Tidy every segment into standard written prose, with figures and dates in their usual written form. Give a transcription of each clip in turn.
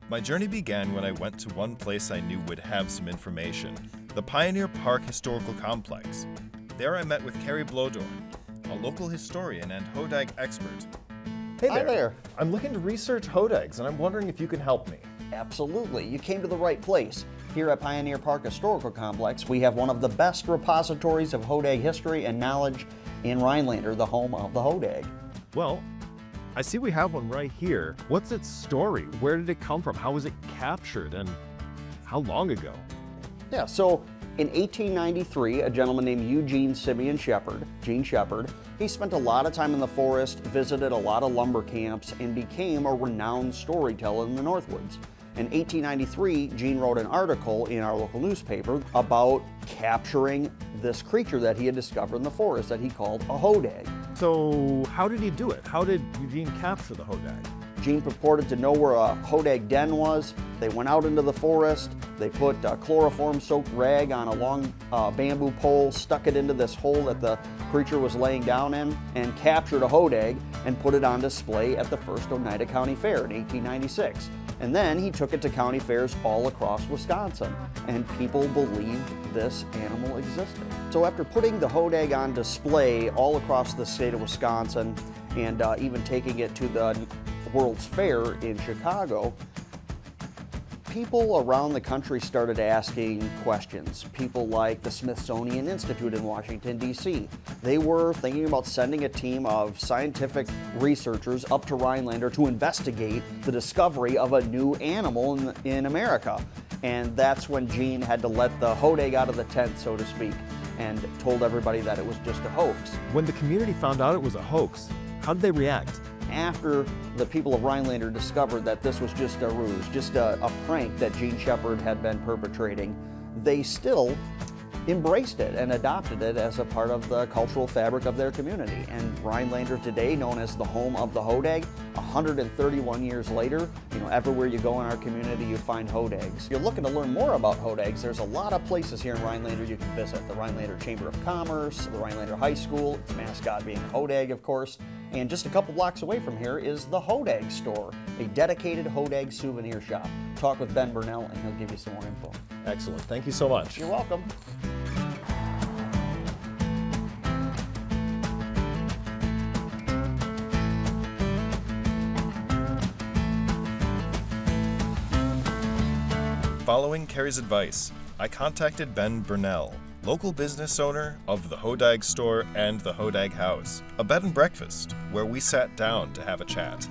My journey began when I went to one place I knew would have some information, the Pioneer Park Historical Complex. There I met with Carrie Blodorn, a local historian and hodag expert. Hey there. Hi there. I'm looking to research hodags, and I'm wondering if you can help me. Absolutely. You came to the right place. Here at Pioneer Park Historical Complex, we have one of the best repositories of hodag history and knowledge in Rhinelander, the home of the hodag. Well, I see we have one right here. What's its story? Where did it come from? How was it captured? And how long ago? Yeah, so in 1893, a gentleman named Eugene Simeon Shepard, Gene Shepard, he spent a lot of time in the forest, visited a lot of lumber camps, and became a renowned storyteller in the Northwoods. In 1893, Gene wrote an article in our local newspaper about capturing this creature that he had discovered in the forest that he called a hodag. So how did he do it? How did Eugene capture the hodag? Gene purported to know where a hodag den was. They went out into the forest. They put a chloroform-soaked rag on a long bamboo pole, stuck it into this hole that the creature was laying down in, and captured a hodag and put it on display at the first Oneida County Fair in 1896. And then he took it to county fairs all across Wisconsin, and people believed this animal existed. So after putting the hodag on display all across the state of Wisconsin, and even taking it to the World's Fair in Chicago, people around the country started asking questions. People like the Smithsonian Institute in Washington, D.C. They were thinking about sending a team of scientific researchers up to Rhinelander to investigate the discovery of a new animal in America. And that's when Gene had to let the hodag out of the tent, so to speak, and told everybody that it was just a hoax. When the community found out it was a hoax, how did they react? After the people of Rhinelander discovered that this was just a ruse, just a prank that Gene Shepard had been perpetrating, they still embraced it and adopted it as a part of the cultural fabric of their community. And Rhinelander today, known as the home of the hodag, 131 years later, everywhere you go in our community, you find hodags. If you're looking to learn more about hodags, there's a lot of places here in Rhinelander you can visit. The Rhinelander Chamber of Commerce, the Rhinelander High School, its mascot being hodag, of course. And just a couple blocks away from here is the Hodag Store, a dedicated hodag souvenir shop. Talk with Ben Burnell and he'll give you some more info. Excellent. Thank you so much. You're welcome. Following Carrie's advice, I contacted Ben Burnell, local business owner of the Hodag Store and the Hodag House, a bed and breakfast where we sat down to have a chat.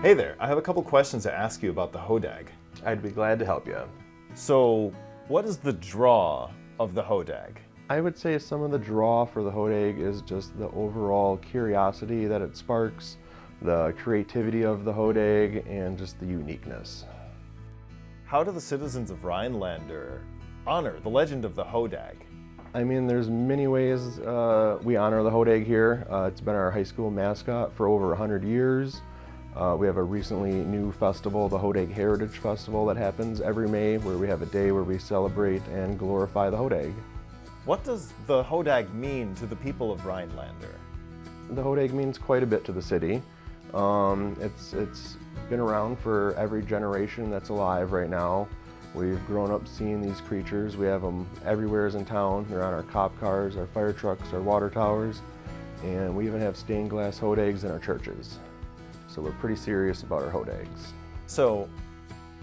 Hey there, I have a couple questions to ask you about the hodag. I'd be glad to help you. So, what is the draw of the hodag? I would say some of the draw for the hodag is just the overall curiosity that it sparks, the creativity of the hodag, and just the uniqueness. How do the citizens of Rhinelander honor the legend of the hodag? I mean, there's many ways we honor the hodag here. It's been our high school mascot for over 100 years. We have a recently new festival, the Hodag Heritage Festival, that happens every May, where we have a day where we celebrate and glorify the hodag. What does the hodag mean to the people of Rhinelander? The hodag means quite a bit to the city. It's been around for every generation that's alive right now. We've grown up seeing these creatures. We have them everywhere in town. They're on our cop cars, our fire trucks, our water towers, and we even have stained glass hodags in our churches. So we're pretty serious about our hodags. So,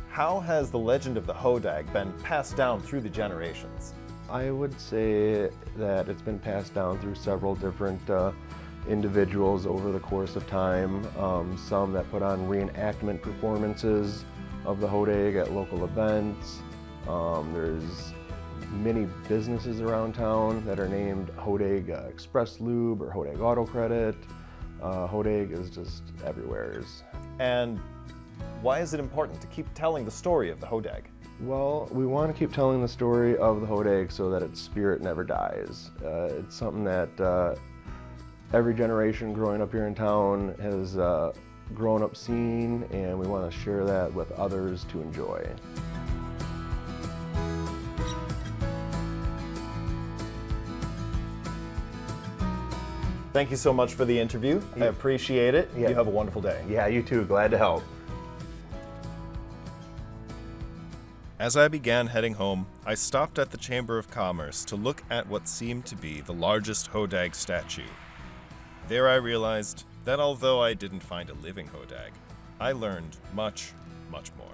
how has the legend of the hodag been passed down through the generations? I would say that it's been passed down through several different individuals over the course of time. Some that put on reenactment performances of the hodag at local events. There's many businesses around town that are named Hodag Express Lube or Hodag Auto Credit. Hodag is just everywhere. And why is it important to keep telling the story of the hodag? Well, we want to keep telling the story of the hodag so that its spirit never dies. It's something that every generation growing up here in town has grown up seeing, and we want to share that with others to enjoy. Thank you so much for the interview. I appreciate it. Yeah. You have a wonderful day. Yeah, you too. Glad to help. As I began heading home, I stopped at the Chamber of Commerce to look at what seemed to be the largest hodag statue. There I realized that although I didn't find a living hodag, I learned much, much more.